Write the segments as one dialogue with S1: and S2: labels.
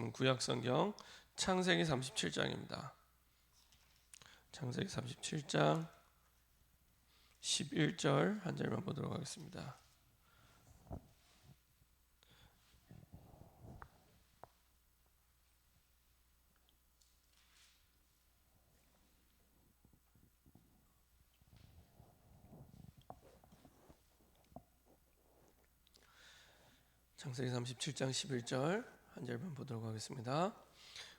S1: 말씀은 구약성경 창세기 37장입니다. 창세기 37장 11절 한 절만 보도록 하겠습니다. 창세기 37장 11절 한 절만 보도록 하겠습니다.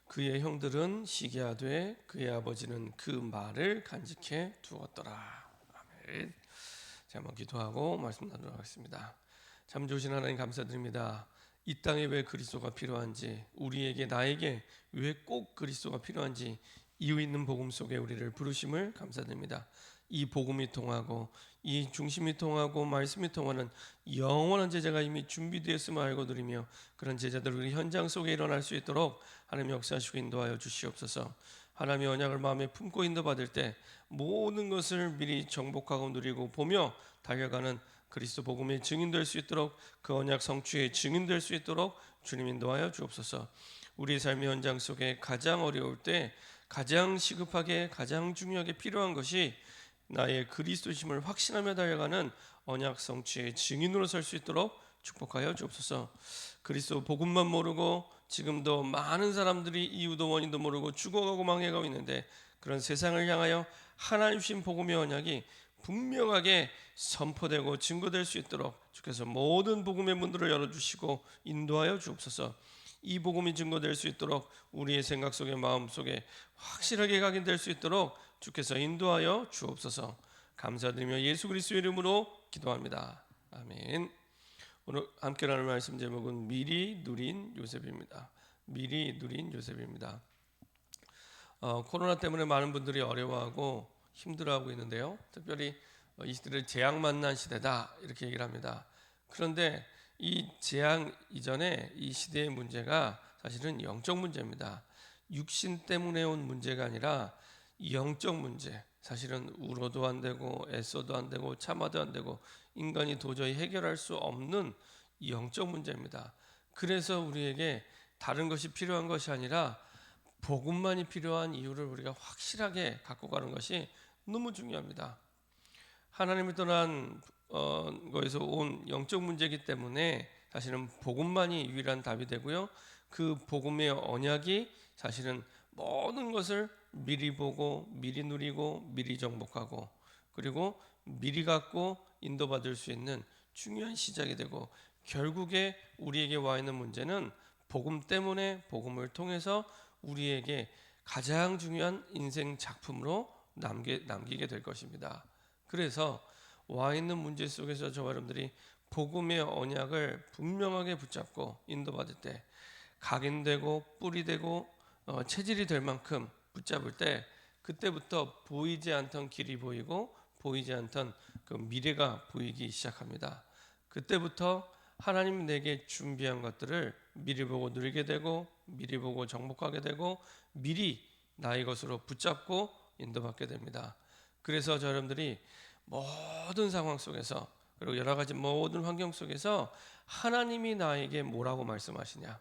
S1: 그의 형들은 시기하되 그의 아버지는 그 말을 간직해 두었더라. 아멘. 자, 한번 기도하고 말씀 나누도록 하겠습니다. 참 좋으신 하나님 감사드립니다. 이 땅에 왜 그리스도가 필요한지, 우리에게 나에게 왜 꼭 그리스도가 필요한지 이유 있는 복음 속에 우리를 부르심을 감사드립니다. 이 복음이 통하고 이 중심이 통하고 말씀이 통하는 영원한 제자가 이미 준비되었음을 알고 드리며 그런 제자들 우리 현장 속에 일어날 수 있도록 하나님 역사하시고 인도하여 주시옵소서. 하나님의 언약을 마음에 품고 인도받을 때 모든 것을 미리 정복하고 누리고 보며 달려가는 그리스도 복음의 증인될 수 있도록 그 언약 성취의 증인될 수 있도록 주님 인도하여 주옵소서. 우리의 삶의 현장 속에 가장 어려울 때 가장 시급하게 가장 중요하게 필요한 것이 나의 그리스도심을 확신하며 달려가는 언약 성취의 증인으로 설 수 있도록 축복하여 주옵소서. 그리스도 복음만 모르고 지금도 많은 사람들이 이유도 원인도 모르고 죽어가고 망해가고 있는데 그런 세상을 향하여 하나님 주신 복음의 언약이 분명하게 선포되고 증거될 수 있도록 주께서 모든 복음의 문들을 열어주시고 인도하여 주옵소서. 이 복음이 증거될 수 있도록 우리의 생각 속에 마음 속에 확실하게 각인될 수 있도록 주께서 인도하여 주옵소서. 감사드리며 예수 그리스도의 이름으로 기도합니다. 아멘. 오늘 함께 나눌 말씀 제목은 미리 누린 요셉입니다. 미리 누린 요셉입니다. 코로나 때문에 많은 분들이 어려워하고 힘들어하고 있는데요. 특별히 이 시대를 재앙 만난 시대다 이렇게 얘기를 합니다. 그런데 이 재앙 이전에 이 시대의 문제가 사실은 영적 문제입니다. 육신 때문에 온 문제가 아니라 영적 문제. 사실은 울어도 안 되고 애써도 안 되고 참아도 안 되고 인간이 도저히 해결할 수 없는 영적 문제입니다. 그래서 우리에게 다른 것이 필요한 것이 아니라 복음만이 필요한 이유를 우리가 확실하게 갖고 가는 것이 너무 중요합니다. 하나님을 떠난 거에서 온 영적 문제이기 때문에 사실은 복음만이 유일한 답이 되고요. 그 복음의 언약이 사실은 모든 것을 미리 보고 미리 누리고 미리 정복하고 그리고 미리 갖고 인도받을 수 있는 중요한 시작이 되고 결국에 우리에게 와 있는 문제는 복음 때문에 복음을 통해서 우리에게 가장 중요한 인생 작품으로 남기게 될 것입니다. 그래서 와 있는 문제 속에서 저와 여러분들이 복음의 언약을 분명하게 붙잡고 인도받을 때 각인되고 뿌리되고 체질이 될 만큼 붙잡을 때 그때부터 보이지 않던 길이 보이고 보이지 않던 그 미래가 보이기 시작합니다. 그때부터 하나님 내게 준비한 것들을 미리 보고 누리게 되고 미리 보고 정복하게 되고 미리 나의 것으로 붙잡고 인도받게 됩니다. 그래서 저 여러분들이 모든 상황 속에서 그리고 여러 가지 모든 환경 속에서 하나님이 나에게 뭐라고 말씀하시냐,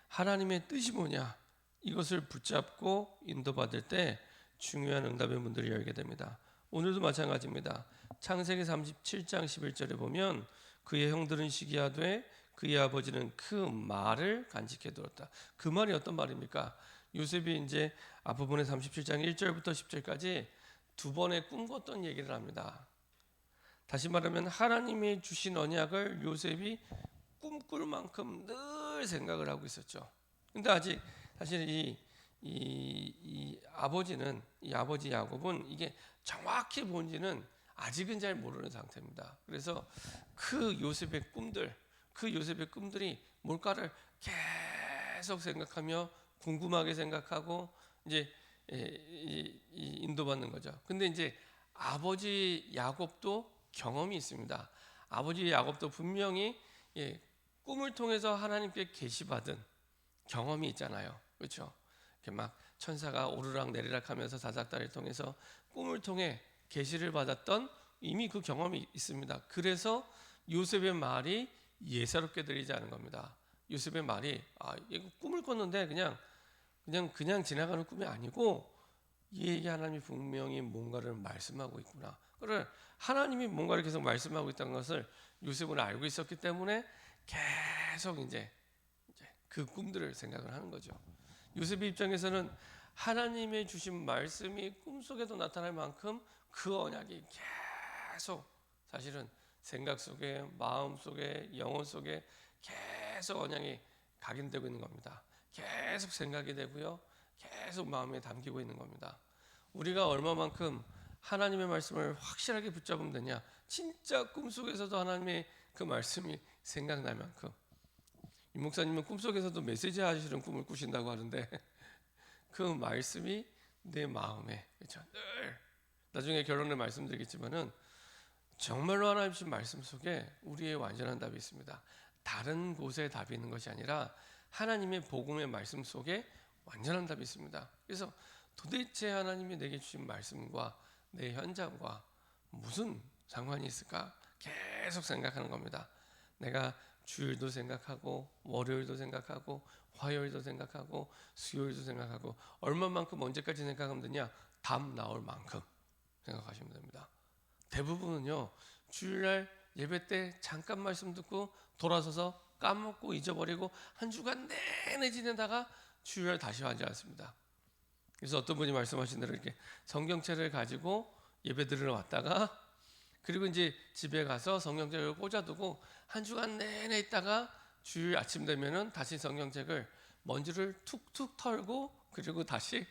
S1: 하나님의 뜻이 뭐냐, 이것을 붙잡고 인도받을 때 중요한 응답의 문들이 열게 됩니다. 오늘도 마찬가지입니다. 창세기 37장 11절에 보면 그의 형들은 시기하되 그의 아버지는 그 말을 간직해 두었다. 그 말이 어떤 말입니까? 요셉이 이제 앞부분의 37장 1절부터 10절까지 두 번의 꿈 꿨던 얘기를 합니다. 다시 말하면 하나님이 주신 언약을 요셉이 꿈꿀 만큼 늘 생각을 하고 있었죠. 근데 아직 사실 이 아버지는 이 아버지 야곱은 이게 정확히 뭔지는 아직은 잘 모르는 상태입니다. 그래서 그 요셉의 꿈들이 뭘까를 계속 생각하며 궁금하게 생각하고 이제 인도받는 거죠. 근데 이제 아버지 야곱도 경험이 있습니다. 아버지 야곱도 분명히 꿈을 통해서 하나님께 계시받은 경험이 있잖아요. 그렇죠? 이렇게 막 천사가 오르락 내리락 하면서 사닥다리를 통해서 꿈을 통해 계시를 받았던 이미 그 경험이 있습니다. 그래서 요셉의 말이 예사롭게 들리지 않은 겁니다. 요셉의 말이 이거 꿈을 꿨는데 그냥 지나가는 꿈이 아니고 이게 하나님이 분명히 뭔가를 말씀하고 있구나. 그래 하나님이 뭔가를 계속 말씀하고 있다는 것을 요셉은 알고 있었기 때문에 계속 이제 그 꿈들을 생각을 하는 거죠. 요셉의 입장에서는 하나님의 주신 말씀이 꿈속에도 나타날 만큼 그 언약이 계속 사실은 생각 속에, 마음 속에, 영혼 속에 계속 언약이 각인되고 있는 겁니다. 계속 생각이 되고요. 계속 마음에 담기고 있는 겁니다. 우리가 얼마만큼 하나님의 말씀을 확실하게 붙잡으면 되냐? 진짜 꿈속에서도 하나님의 그 말씀이 생각날 만큼. 이 목사님은 꿈속에서도 메시지 하시는 꿈을 꾸신다고 하는데 그 말씀이 내 마음에 그렇죠? 늘 나중에 결론을 말씀드리겠지만은 정말로 하나님 주신 말씀 속에 우리의 완전한 답이 있습니다. 다른 곳에 답이 있는 것이 아니라 하나님의 복음의 말씀 속에 완전한 답이 있습니다. 그래서 도대체 하나님이 내게 주신 말씀과 내 현장과 무슨 상관이 있을까? 계속 생각하는 겁니다. 내가 주일도 생각하고 월요일도 생각하고 화요일도 생각하고 수요일도 생각하고 얼마만큼 언제까지 생각하면 되냐? 답 나올 만큼 생각하시면 됩니다. 대부분은요 주일날 예배 때 잠깐 말씀 듣고 돌아서서 까먹고 잊어버리고 한 주간 내내 지내다가 주일날 다시 하지 않습니다. 그래서 어떤 분이 말씀하신 대로 이렇게 성경책을 가지고 예배 드리러 왔다가 그리고 이제 집에 가서 성경책을 꽂아두고 한 주간 내내 있다가 주일 아침 되면은 다시 성경책을 먼지를 툭툭 털고 그리고 다시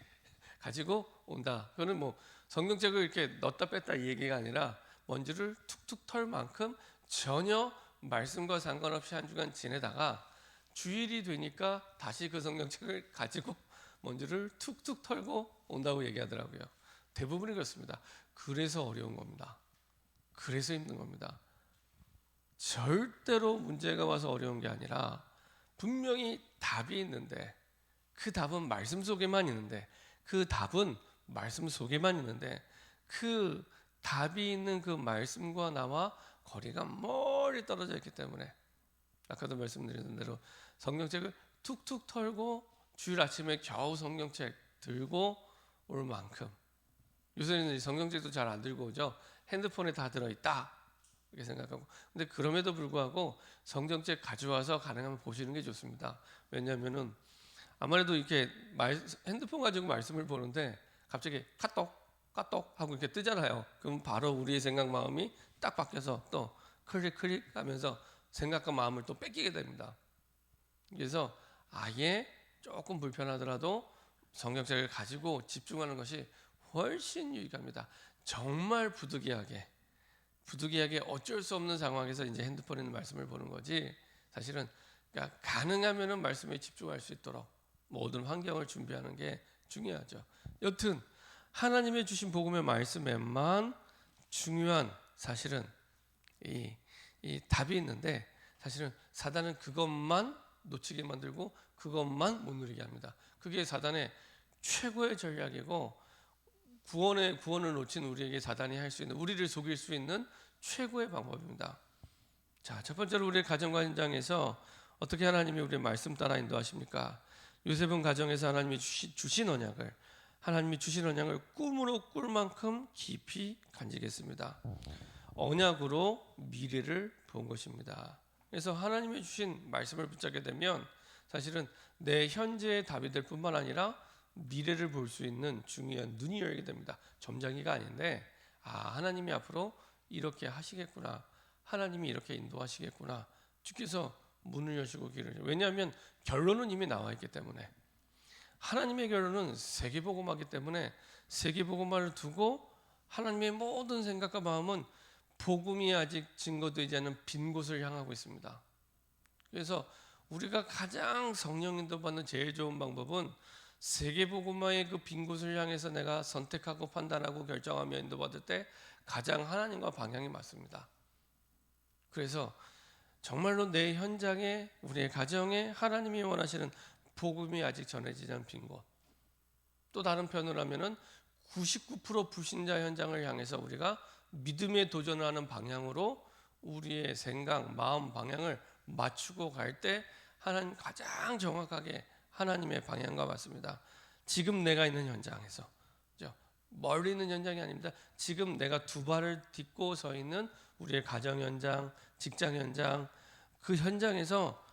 S1: 가지고 온다. 그거는 뭐 성경책을 이렇게 넣었다 뺐다 이 얘기가 아니라 먼지를 툭툭 털 만큼 전혀 말씀과 상관없이 한 주간 지내다가 주일이 되니까 다시 그 성경책을 가지고 먼지를 툭툭 털고 온다고 얘기하더라고요. 대부분이 그렇습니다. 그래서 어려운 겁니다. 그래서 힘든 겁니다. 절대로 문제가 와서 어려운 게 아니라 분명히 답이 있는데 그 답은 말씀 속에만 있는데 그 답은 말씀 속에만 있는데 그 답이 있는 그 말씀과 나와 거리가 멀리 떨어져 있기 때문에 아까도 말씀드린 대로 성경책을 툭툭 털고 주일 아침에 겨우 성경책 들고 올 만큼 요새는 성경책도 잘 안 들고 오죠. 핸드폰에 다 들어있다 이렇게 생각하고 근데 그럼에도 불구하고 성경책 가져와서 가능하면 보시는 게 좋습니다. 왜냐하면은 아무래도 이렇게 핸드폰 가지고 말씀을 보는데 갑자기 카톡 하고 이렇게 뜨잖아요. 그럼 바로 우리의 생각 마음이 딱 바뀌어서 또 클릭 하면서 생각과 마음을 또 뺏기게 됩니다. 그래서 아예 조금 불편하더라도 성경책을 가지고 집중하는 것이 훨씬 유익합니다. 정말 부득이하게 어쩔 수 없는 상황에서 이제 핸드폰에 있는 말씀을 보는 거지. 사실은 그러니까 가능하면은 말씀에 집중할 수 있도록 모든 환경을 준비하는 게 중요하죠. 여튼 하나님의 주신 복음의 말씀에만 중요한 사실은 이 답이 있는데 사실은 사단은 그것만 놓치게 만들고 그것만 못 누리게 합니다. 그게 사단의 최고의 전략이고 구원을 놓친 우리에게 사단이 할 수 있는 우리를 속일 수 있는 최고의 방법입니다. 자, 첫 번째로 우리의 가정과 현장에서 어떻게 하나님이 우리의 말씀 따라 인도하십니까? 요셉은 가정에서 하나님이 주신 언약을 꿈으로 꿀 만큼 깊이 간직했습니다. 언약으로 미래를 본 것입니다. 그래서 하나님이 주신 말씀을 붙잡게 되면 사실은 내 현재의 답이 될 뿐만 아니라 미래를 볼 수 있는 중요한 눈이 열게 됩니다. 점장이가 아닌데 하나님이 앞으로 이렇게 하시겠구나. 하나님이 이렇게 인도하시겠구나. 주께서 문을 여시고 길을. 왜냐하면 결론은 이미 나와 있기 때문에 하나님의 결론은 세계복음화이기 때문에 세계복음화를 두고 하나님의 모든 생각과 마음은 복음이 아직 증거되지 않은 빈 곳을 향하고 있습니다. 그래서 우리가 가장 성령 인도받는 제일 좋은 방법은 세계복음화의 그 빈 곳을 향해서 내가 선택하고 판단하고 결정하며 인도받을 때 가장 하나님과 방향이 맞습니다. 그래서 정말로 내 현장에 우리의 가정에 하나님이 원하시는 복음이 아직 전해지지 않은 빈 곳. 또 다른 편으로 하면은 99% 불신자 현장을 향해서 우리가 믿음에 도전하는 방향으로 우리의 생각, 마음 방향을 맞추고 갈 때 하나님 가장 정확하게 하나님의 방향과 맞습니다. 지금 내가 있는 현장에서, 그죠? 멀리 있는 현장이 아닙니다. 지금 내가 두 발을 딛고 서 있는 우리의 가정 현장, 직장 현장, 그 현장에서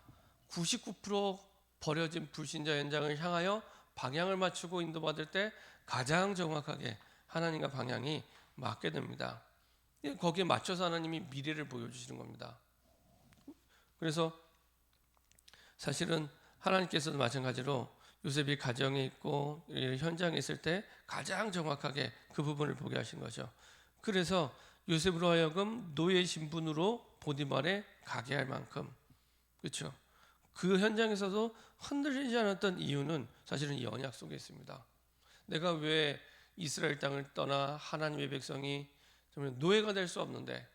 S1: 99% 버려진 불신자 현장을 향하여 방향을 맞추고 인도받을 때 가장 정확하게 하나님과 방향이 맞게 됩니다. 거기에 맞춰서 하나님이 미래를 보여주시는 겁니다. 그래서 사실은 하나님께서도 마찬가지로 요셉이 가정에 있고 현장에 있을 때 가장 정확하게 그 부분을 보게 하신 거죠. 그래서 요셉으로 하여금 노예 신분으로 보디발에 가게 할 만큼, 그렇죠. 그 현장에서도 흔들리지 않았던 이유는 사실은 이 언약 속에 있습니다. 내가 왜 이스라엘 땅을 떠나 하나님의 백성이 정말 노예가 될 수 없는데,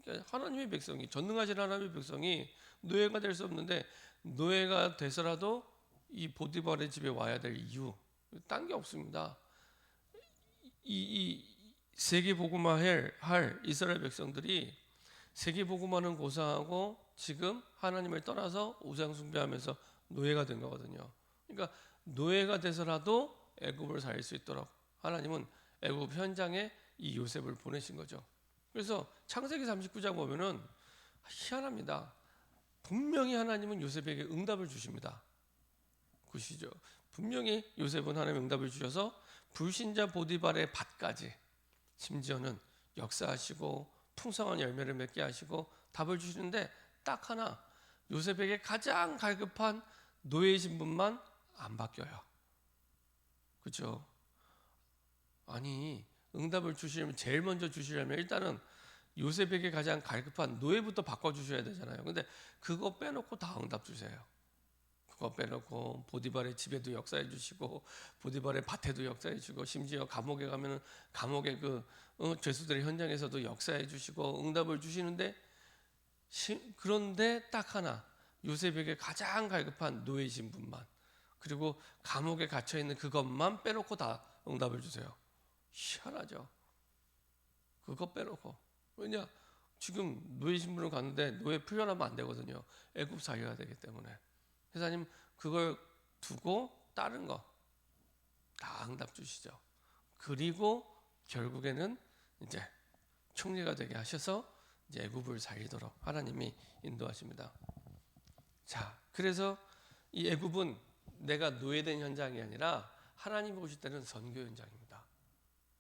S1: 그러니까 하나님의 백성이, 전능하신 하나님의 백성이 노예가 될 수 없는데 노예가 돼서라도 이 보디발의 집에 와야 될 이유, 딴 게 없습니다. 이 세계 복음화할 이스라엘 백성들이 세계 복음화는 고사하고 지금 하나님을 떠나서 우상 숭배하면서 노예가 된 거거든요. 그러니까 노예가 돼서라도 애굽을 살릴 수 있도록 하나님은 애굽 현장에 이 요셉을 보내신 거죠. 그래서 창세기 39장 보면은 희한합니다. 분명히 하나님은 요셉에게 응답을 주십니다. 보시죠. 분명히 요셉은 하나님의 응답을 주셔서 불신자 보디발의 밭까지, 심지어는 역사하시고 풍성한 열매를 맺게 하시고 답을 주시는데 딱 하나, 요셉에게 가장 갈급한 노예 신분만 안 바뀌어요. 그렇죠? 아니, 응답을 주시려면, 제일 먼저 주시려면 일단은 요셉에게 가장 갈급한 노예부터 바꿔주셔야 되잖아요. 근데 그거 빼놓고 다 응답 주세요. 그거 빼놓고 보디발의 집에도 역사해 주시고 보디발의 밭에도 역사해 주시고, 심지어 감옥에 가면은 감옥의 그 죄수들의 현장에서도 역사해 주시고 응답을 주시는데, 그런데 딱 하나, 요셉에게 가장 갈급한 노예 신분만, 그리고 감옥에 갇혀 있는 그것만 빼놓고 다 응답을 주세요. 희한하죠. 그거 빼놓고. 왜냐? 지금 노예 신분을 갔는데 노예 풀려나면 안 되거든요. 애굽 살려야 되기 때문에. 회사님 그걸 두고 다른 거 다 응답 주시죠. 그리고 결국에는 이제 총리가 되게 하셔서 이제 애굽을 살리도록 하나님이 인도하십니다. 자, 그래서 이 애굽은 내가 노예된 현장이 아니라 하나님 보실 때는 선교 현장입니다.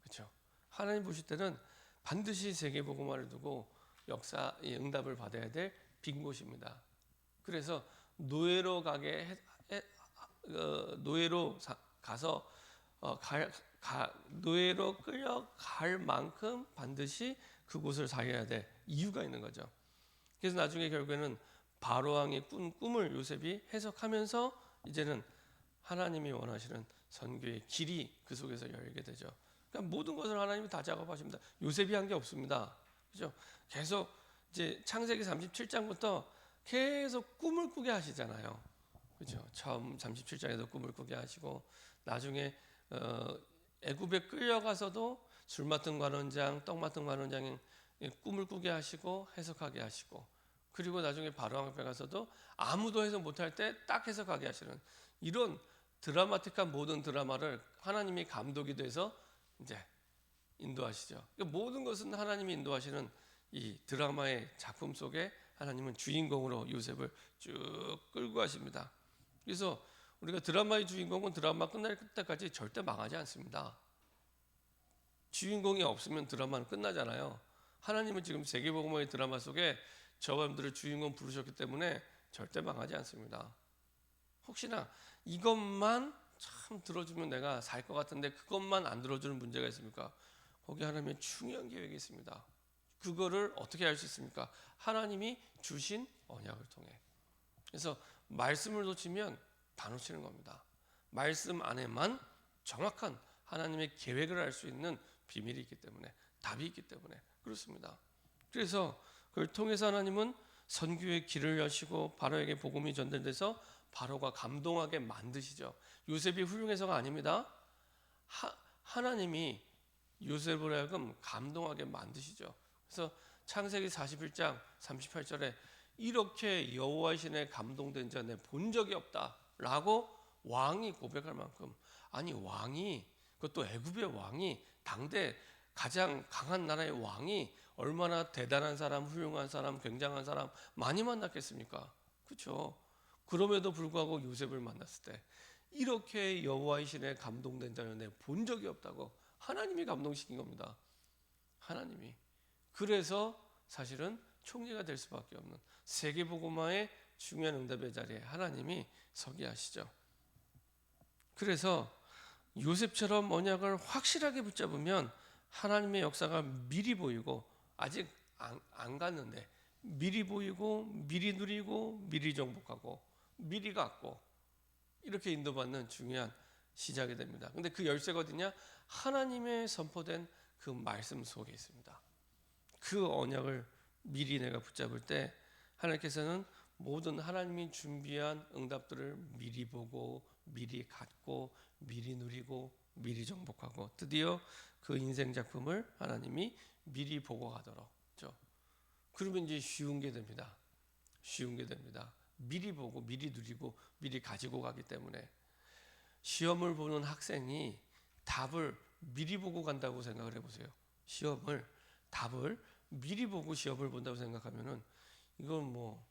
S1: 그렇죠? 하나님 보실 때는 반드시 세계 복음화를 두고 역사 응답을 받아야 될 빈 곳입니다. 그래서 노예로 가서 노예로 끌려갈 만큼 반드시 그곳을 살려야 될 이유가 있는 거죠. 그래서 나중에 결국에는 바로 왕의 꾼 꿈을 요셉이 해석하면서 이제는 하나님이 원하시는 선교의 길이 그 속에서 열리게 되죠. 그러니까 모든 것을 하나님이 다 작업하십니다. 요셉이 한 게 없습니다. 그죠? 계속 이제 창세기 37장부터 계속 꿈을 꾸게 하시잖아요. 그죠? 처음 37장에도 꿈을 꾸게 하시고, 나중에 애굽에 끌려가서도 술 맡은 관원장, 떡 맡은 관원장이 꿈을 꾸게 하시고 해석하게 하시고, 그리고 나중에 바로 앞에 가서도 아무도 해석 못할 때 딱 해석하게 하시는, 이런 드라마틱한 모든 드라마를 하나님이 감독이 돼서 이제 인도하시죠. 그러니까 모든 것은 하나님이 인도하시는 이 드라마의 작품 속에 하나님은 주인공으로 요셉을 쭉 끌고 가십니다. 그래서 우리가 드라마의 주인공은 드라마 끝날 때까지 절대 망하지 않습니다. 주인공이 없으면 드라마는 끝나잖아요. 하나님은 지금 세계복음화의 드라마 속에 저분들을 주인공 부르셨기 때문에 절대 망하지 않습니다. 혹시나 이것만 참 들어주면 내가 살 것 같은데 그것만 안 들어주는 문제가 있습니까? 거기 하나님의 중요한 계획이 있습니다. 그거를 어떻게 알 수 있습니까? 하나님이 주신 언약을 통해. 그래서 말씀을 놓치면 다 놓치는 겁니다. 말씀 안에만 정확한 하나님의 계획을 알 수 있는 비밀이 있기 때문에, 답이 있기 때문에 그렇습니다. 그래서 그걸 통해서 하나님은 선교의 길을 여시고 바로에게 복음이 전달돼서 바로가 감동하게 만드시죠. 요셉이 훌륭해서가 아닙니다. 하나님이 요셉을 하여금 감동하게 만드시죠. 그래서 창세기 41장 38절에 이렇게 여호와의 신에 감동된 자 내 본 적이 없다라고 왕이 고백할 만큼, 아니 왕이, 그것도 애굽의 왕이, 당대 가장 강한 나라의 왕이 얼마나 대단한 사람, 훌륭한 사람, 굉장한 사람 많이 만났겠습니까? 그렇죠? 그럼에도 불구하고 요셉을 만났을 때 이렇게 여호와의 신에 감동된 자는 내 본 적이 없다고 하나님이 감동시킨 겁니다. 하나님이. 그래서 사실은 총리가 될 수밖에 없는 세계복음화의 중요한 응답의 자리에 하나님이 서게 하시죠. 그래서 요셉처럼 언약을 확실하게 붙잡으면 하나님의 역사가 미리 보이고, 아직 안 갔는데 미리 보이고, 미리 누리고, 미리 정복하고, 미리 갖고, 이렇게 인도받는 중요한 시작이 됩니다. 근데 그 열쇠가 어디냐? 하나님의 선포된 그 말씀 속에 있습니다. 그 언약을 미리 내가 붙잡을 때 하나님께서는 모든 하나님이 준비한 응답들을 미리 보고, 미리 갖고, 미리 누리고, 미리 정복하고, 드디어 그 인생 작품을 하나님이 미리 보고 가도록. 그렇죠? 그러면 이제 쉬운 게 됩니다. 쉬운 게 됩니다. 미리 보고, 미리 누리고, 미리 가지고 가기 때문에 시험을 보는 학생이 답을 미리 보고 간다고 생각을 해보세요. 답을 미리 보고 시험을 본다고 생각하면은 이건 뭐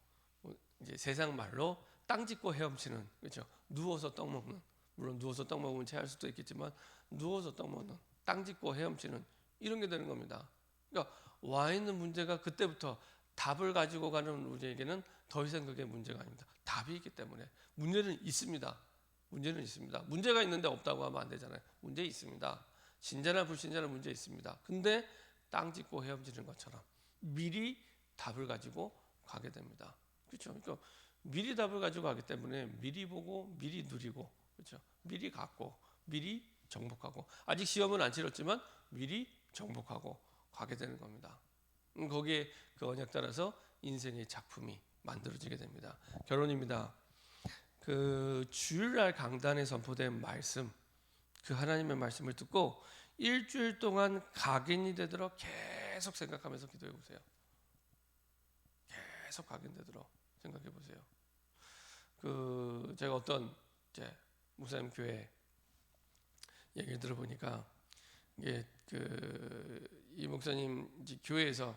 S1: 이제 세상 말로 땅 짚고 헤엄치는, 그렇죠? 누워서 떡 먹는, 물론 누워서 떡 먹으면 체할 수도 있겠지만 누워서 떡 먹는, 땅 짚고 헤엄치는 이런 게 되는 겁니다. 그러니까 와 있는 문제가 그때부터 답을 가지고 가는 우리에게는 더 이상 그게 문제가 아닙니다. 답이 있기 때문에. 문제는 있습니다. 문제는 있습니다. 문제가 있는데 없다고 하면 안 되잖아요. 문제 있습니다. 신자나 불신자나 문제 있습니다. 근데 땅 짚고 헤엄치는 것처럼 미리 답을 가지고 가게 됩니다. 그렇죠? 그러니까 미리 답을 가지고 가기 때문에 미리 보고, 미리 누리고, 그렇죠? 미리 갖고, 미리 정복하고, 아직 시험은 안 치렀지만 미리 정복하고 가게 되는 겁니다. 거기에 그 언약 따라서 인생의 작품이 만들어지게 됩니다. 결론입니다. 그 주일날 강단에 선포된 말씀, 그 하나님의 말씀을 듣고 일주일 동안 각인이 되도록 계속 생각하면서 기도해 보세요. 계속 각인되도록 생각해 보세요. 그 제가 어떤 이제 목사님 교회 얘기를 들어보니까 이게 이 목사님 이제 교회에서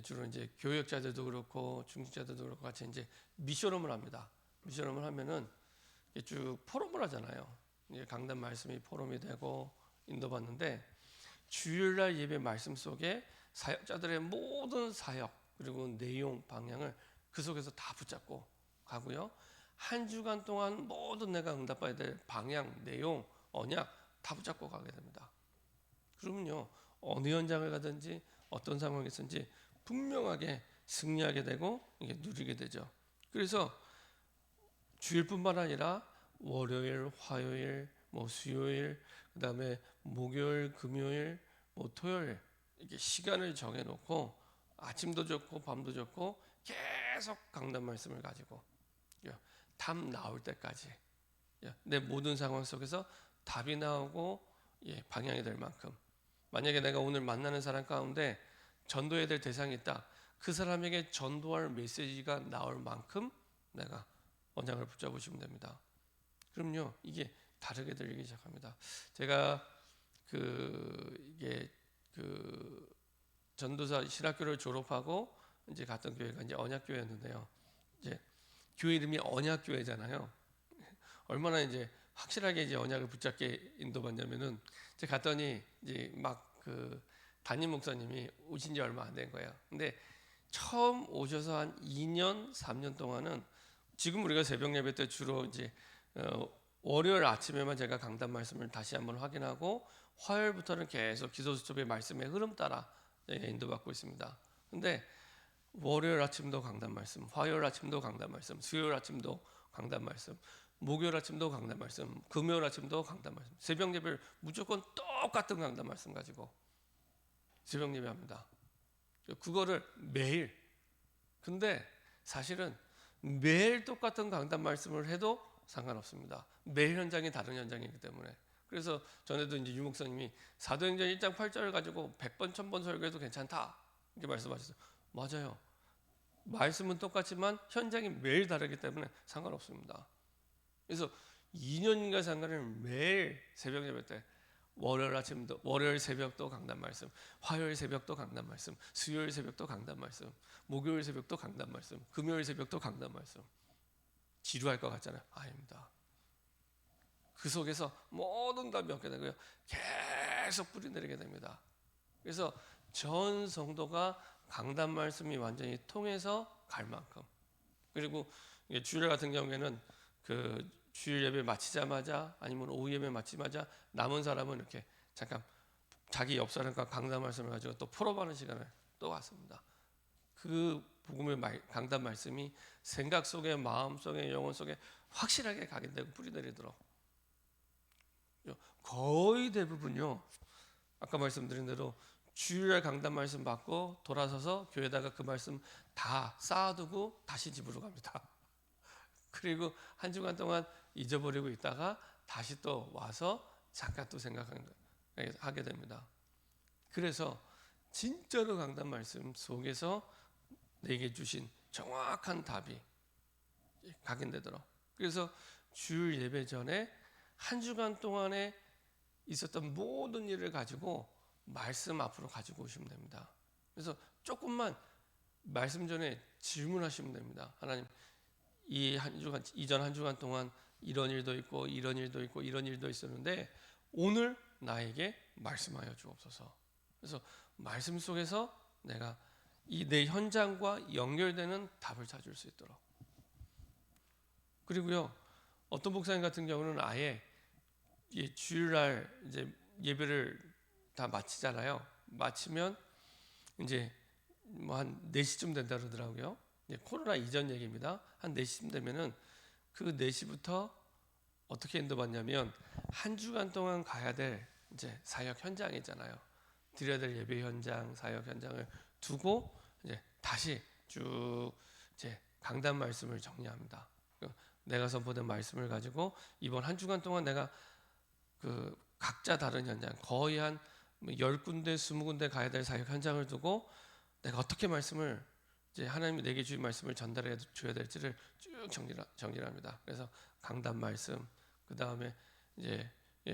S1: 주로 이제 교역자들도 그렇고 중직자들도 그렇고 같이 이제 미션홈을 합니다. 미션홈을 하면은 쭉 포럼을 하잖아요. 이제 강단 말씀이 포럼이 되고 인도받는데, 주일날 예배 말씀 속에 사역자들의 모든 사역 그리고 내용 방향을 그 속에서 다 붙잡고 가고요. 한 주간 동안 모든 내가 응답받아야 될 방향, 내용, 언약 다 붙잡고 가게 됩니다. 그러면요, 어느 현장을 가든지 어떤 상황에 있든지 분명하게 승리하게 되고 이게 누리게 되죠. 그래서 주일뿐만 아니라 월요일, 화요일, 수요일, 그다음에 목요일, 금요일, 토요일 이렇게 시간을 정해놓고 아침도 좋고 밤도 좋고 계속 강단 말씀을 가지고 답 나올 때까지 내 모든 상황 속에서 답이 나오고 방향이 될 만큼, 만약에 내가 오늘 만나는 사람 가운데 전도해야 될 대상이 있다, 그 사람에게 전도할 메시지가 나올 만큼 내가 언약을 붙잡으시면 됩니다. 그럼요, 이게 다르게 들리기 시작합니다. 제가 이게 전도사 신학교를 졸업하고 이제 갔던 교회가 이제 언약교회였는데요. 이제 교회 이름이 언약교회잖아요. 얼마나 이제 확실하게 이제 언약을 붙잡게 인도받냐면은 제가 갔더니 이제 막 담임 목사님이 오신 지 얼마 안 된 거예요. 근데 처음 오셔서 한 2년, 3년 동안은 지금 우리가 새벽 예배 때 주로 이제 월요일 아침에만 제가 강단 말씀을 다시 한번 확인하고 화요일부터는 계속 기도수첩의 말씀의 흐름 따라 인도받고 있습니다. 근데 월요일 아침도 강단 말씀, 화요일 아침도 강단 말씀, 수요일 아침도 강단 말씀, 목요일 아침도 강단 말씀, 금요일 아침도 강단 말씀, 새벽 예배를 무조건 똑같은 강단 말씀 가지고 새벽 예배합니다. 그거를 매일. 근데 사실은 매일 똑같은 강단 말씀을 해도 상관없습니다. 매일 현장이 다른 현장이기 때문에. 그래서 전에도 이제 유 목사님이 사도행전 1장 8절을 가지고 100번 1000번 설교해도 괜찮다 이렇게 말씀하셨어요. 맞아요. 말씀은 똑같지만 현장이 매일 다르기 때문에 상관없습니다. 그래서 2년인가 상관을 매일 새벽 예배 때 월요일 아침도 월요일 새벽도 강단 말씀, 화요일 새벽도 강단 말씀, 수요일 새벽도 강단 말씀, 목요일 새벽도 강단 말씀, 금요일 새벽도 강단 말씀. 지루할 것 같잖아요. 아닙니다. 그 속에서 모든 답이 얻게 되고요. 계속 뿌리내리게 됩니다. 그래서 전 성도가 강단 말씀이 완전히 통해서 갈 만큼, 그리고 주일 같은 경우에는 그 주일 예배 마치자마자 아니면 오후 예배 마치자마자 남은 사람은 이렇게 잠깐 자기 옆 사람과 강단 말씀을 가지고 또 풀어가는 시간을 또 갖습니다. 그 복음의 강단 말씀이 생각 속에, 마음 속에, 영혼 속에 확실하게 각인되고 뿌리내리도록, 거의 대부분요, 아까 말씀드린 대로 주일날 강단 말씀 받고 돌아서서 교회에다가 그 말씀 다 쌓아두고 다시 집으로 갑니다. 그리고 한 주간 동안 잊어버리고 있다가 다시 또 와서 잠깐 또 생각하게 됩니다. 그래서 진짜로 강단 말씀 속에서 내게 주신 정확한 답이 각인되도록, 그래서 주일 예배 전에 한 주간 동안에 있었던 모든 일을 가지고 말씀 앞으로 가지고 오시면 됩니다. 그래서 조금만 말씀 전에 질문하시면 됩니다. 하나님, 이 한 주간, 이전 한 주간 동안 이런 일도 있고 이런 일도 있고 이런 일도 있었는데 오늘 나에게 말씀하여 주옵소서. 그래서 말씀 속에서 내가 이 내 현장과 연결되는 답을 찾을 수 있도록. 그리고요, 어떤 목사님 같은 경우는 아예 주일날 이제 예배를 다 마치잖아요. 마치면 이제 뭐 한 4시쯤 된다 그러더라고요. 코로나 이전 얘기입니다. 한 4시쯤 되면은 그 4시부터 어떻게 인도받냐면 한 주간 동안 가야 될 이제 사역 현장이잖아요. 드려야 될 예배 현장, 사역 현장을 두고 이제 다시 쭉 이제 강단 말씀을 정리합니다. 내가 선포된 말씀을 가지고 이번 한 주간 동안 내가 그 각자 다른 현장, 거의 한 10군데, 20군데 가야 될 사역 현장을 두고 내가 어떻게 말씀을 이제 하나님이 내게 주신 말씀을 전달해 줘야 될지를 쭉 정리를 합니다. 그래서 강단 말씀, 그 다음에 이제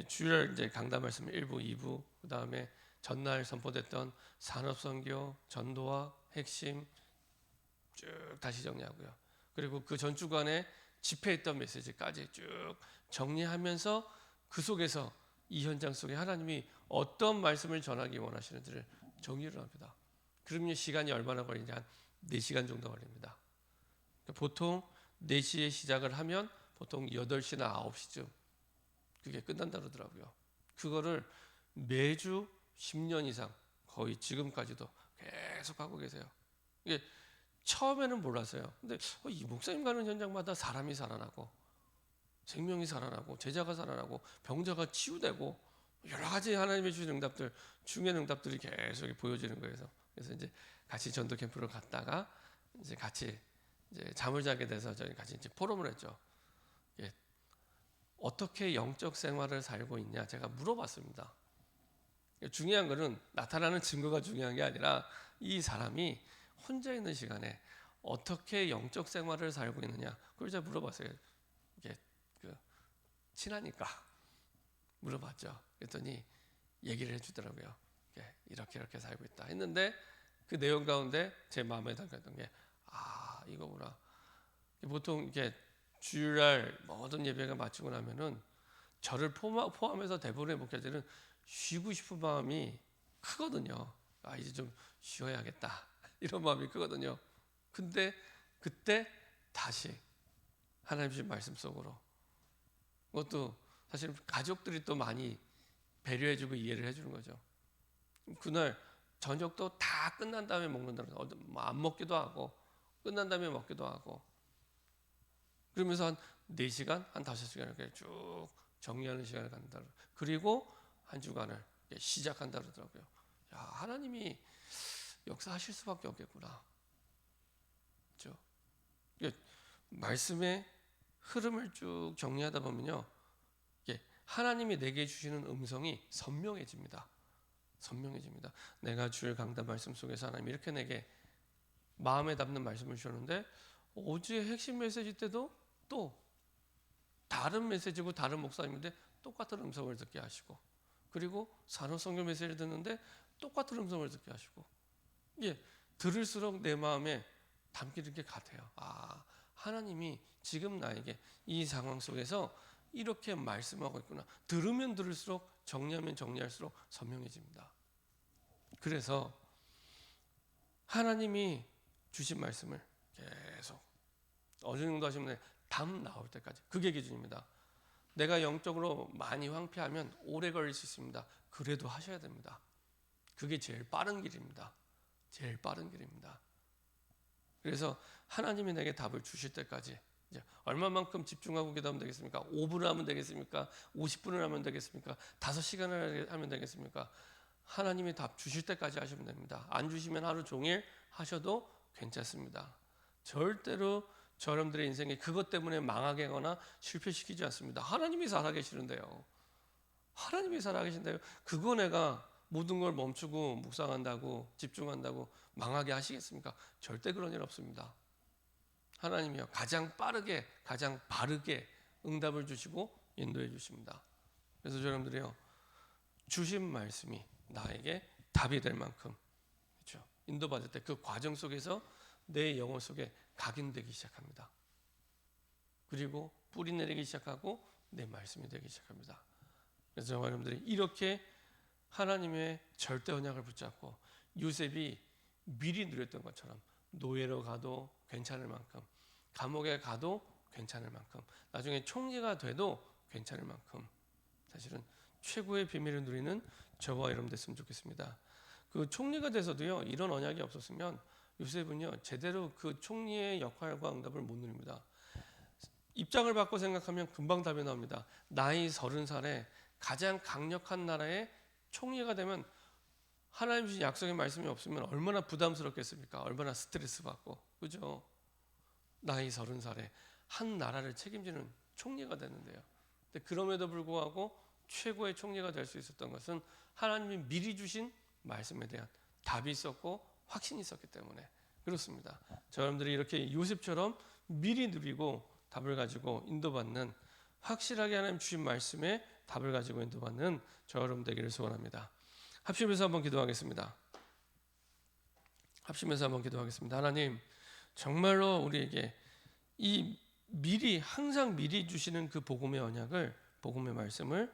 S1: 주일 이제 강단 말씀 1부, 2부, 그 다음에 전날 선포됐던 산업 선교, 전도와 핵심 쭉 다시 정리하고요. 그리고 그 전 주간에 집회했던 메시지까지 쭉 정리하면서 그 속에서 이 현장 속에 하나님이 어떤 말씀을 전하기 원하시는지를 정리를 합니다. 그러면 시간이 얼마나 걸리냐? 한 4시간 정도 걸립니다. 보통 4시에 시작을 하면 보통 8시나 9시쯤 그게 끝난다 그러더라고요. 그거를 매주 10년 이상, 거의 지금까지도 계속 하고 계세요. 이게 처음에는 몰랐어요. 근데 이 목사님 가는 현장마다 사람이 살아나고 생명이 살아나고 제자가 살아나고 병자가 치유되고 여러 가지 하나님의 주신 응답들, 중요한 응답들이 계속 보여지는 거예요. 그래서 이제 같이 전도 캠프를 갔다가 이제 같이 이제 잠을 자게 돼서 저희 같이 이제 포럼을 했죠. 예, 어떻게 영적 생활을 살고 있냐 제가 물어봤습니다. 중요한 거는 나타나는 증거가 중요한 게 아니라 이 사람이 혼자 있는 시간에 어떻게 영적 생활을 살고 있느냐 그걸 제가 물어봤어요. 이게 친하니까 물어봤죠. 그랬더니 얘기를 해주더라고요. 이렇게 살고 있다 했는데 그 내용 가운데 제 마음에 담겼던 게 이거구나. 보통 이렇게 주일날 모든 예배가 마치고 나면은 저를 포함해서 대부분의 목회자들은 쉬고 싶은 마음이 크거든요. 이제 좀 쉬어야겠다 이런 마음이 크거든요. 근데 그때 다시 하나님 주신 말씀 속으로, 그것도 사실 가족들이 또 많이 배려해주고 이해를 해주는 거죠. 그날 저녁도 다 끝난 다음에 먹는다는 거죠. 안 먹기도 하고 끝난 다음에 먹기도 하고 그러면서 한 4시간, 한 5시간 이렇게 쭉 정리하는 시간을 갖는다. 그리고 한 주간을 시작한다 그러더라고요. 하나님이 역사하실 수밖에 없겠구나. 그렇죠? 말씀의 흐름을 쭉 정리하다 보면요, 하나님이 내게 주시는 음성이 선명해집니다. 선명해집니다. 내가 주일 강단 말씀 속에서 하나님 이렇게 내게 마음에 담는 말씀을 주셨는데 어제 핵심 메시지 때도 또 다른 메시지고 다른 목사님인데 똑같은 음성을 듣게 하시고, 그리고 산호성경 메시지를 듣는데 똑같은 음성을 듣게 하시고, 예, 들을수록 내 마음에 담기는 게 같아요. 아, 하나님이 지금 나에게 이 상황 속에서 이렇게 말씀하고 있구나. 들으면 들을수록, 정리하면 정리할수록 선명해집니다. 그래서 하나님이 주신 말씀을 계속 어느 정도 하시면 답 나올 때까지, 그게 기준입니다. 내가 영적으로 많이 황폐하면 오래 걸릴 수 있습니다. 그래도 하셔야 됩니다. 그게 제일 빠른 길입니다. 제일 빠른 길입니다. 그래서 하나님이 내게 답을 주실 때까지, 이제 얼마만큼 집중하고 기도하면 되겠습니까? 5분을 하면 되겠습니까? 50분을 하면 되겠습니까? 5시간을 하면 되겠습니까? 하나님이 답 주실 때까지 하시면 됩니다. 안 주시면 하루 종일 하셔도 괜찮습니다. 절대로 여러분들의 인생에 그것 때문에 망하게 하거나 실패시키지 않습니다. 하나님이 살아계시는데요. 하나님이 살아계신데요. 그거 내가 모든 걸 멈추고 묵상한다고, 집중한다고 망하게 하시겠습니까? 절대 그런 일 없습니다. 하나님이요, 가장 빠르게, 가장 바르게 응답을 주시고 인도해 주십니다. 그래서 여러분들이요, 주신 말씀이 나에게 답이 될 만큼, 그렇죠, 인도받을 때 그 과정 속에서 내 영혼 속에 각인되기 시작합니다. 그리고 뿌리 내리기 시작하고 내 말씀이 되기 시작합니다. 그래서 여러분들이 이렇게 하나님의 절대 언약을 붙잡고 요셉이 미리 누렸던 것처럼 노예로 가도 괜찮을 만큼, 감옥에 가도 괜찮을 만큼, 나중에 총리가 돼도 괜찮을 만큼 사실은 최고의 비밀을 누리는 저와 여러분 됐으면 좋겠습니다. 그 총리가 돼서도요, 이런 언약이 없었으면 요셉은요 제대로 그 총리의 역할과 응답을 못 누립니다. 입장을 바꿔 생각하면 금방 답이 나옵니다. 나이 30살에 가장 강력한 나라의 총리가 되면 하나님 주신 약속의 말씀이 없으면 얼마나 부담스럽겠습니까? 얼마나 스트레스 받고, 그죠? 나이 30살에 한 나라를 책임지는 총리가 됐는데요. 근데 그럼에도 불구하고 최고의 총리가 될 수 있었던 것은 하나님이 미리 주신 말씀에 대한 답이 있었고 확신이 있었기 때문에 그렇습니다. 저 여러분들이 이렇게 요셉처럼 미리 누리고 답을 가지고 인도받는, 확실하게 하나님 주신 말씀에 답을 가지고 인도받는 저 여러분 되기를 소원합니다. 합심해서 한번 기도하겠습니다. 합심해서 한번 기도하겠습니다. 하나님, 정말로 우리에게 이 미리, 항상 미리 주시는 그 복음의 언약을, 복음의 말씀을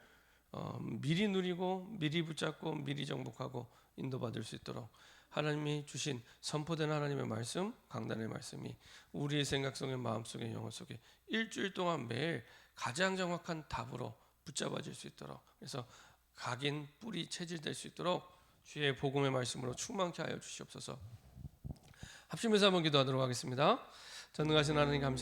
S1: 미리 누리고 미리 붙잡고 미리 정복하고 인도받을 수 있도록 하나님이 주신 선포된 하나님의 말씀, 강단의 말씀이 우리의 생각 속에, 마음 속에, 영혼 속에 일주일 동안 매일 가장 정확한 답으로 붙잡아질 수 있도록, 그래서 각인, 뿌리, 체질될 수 있도록 주의 복음의 말씀으로 충만케 하여 주시옵소서. 합심해서 한번 기도하도록 하겠습니다. 전능하신 하나님 감사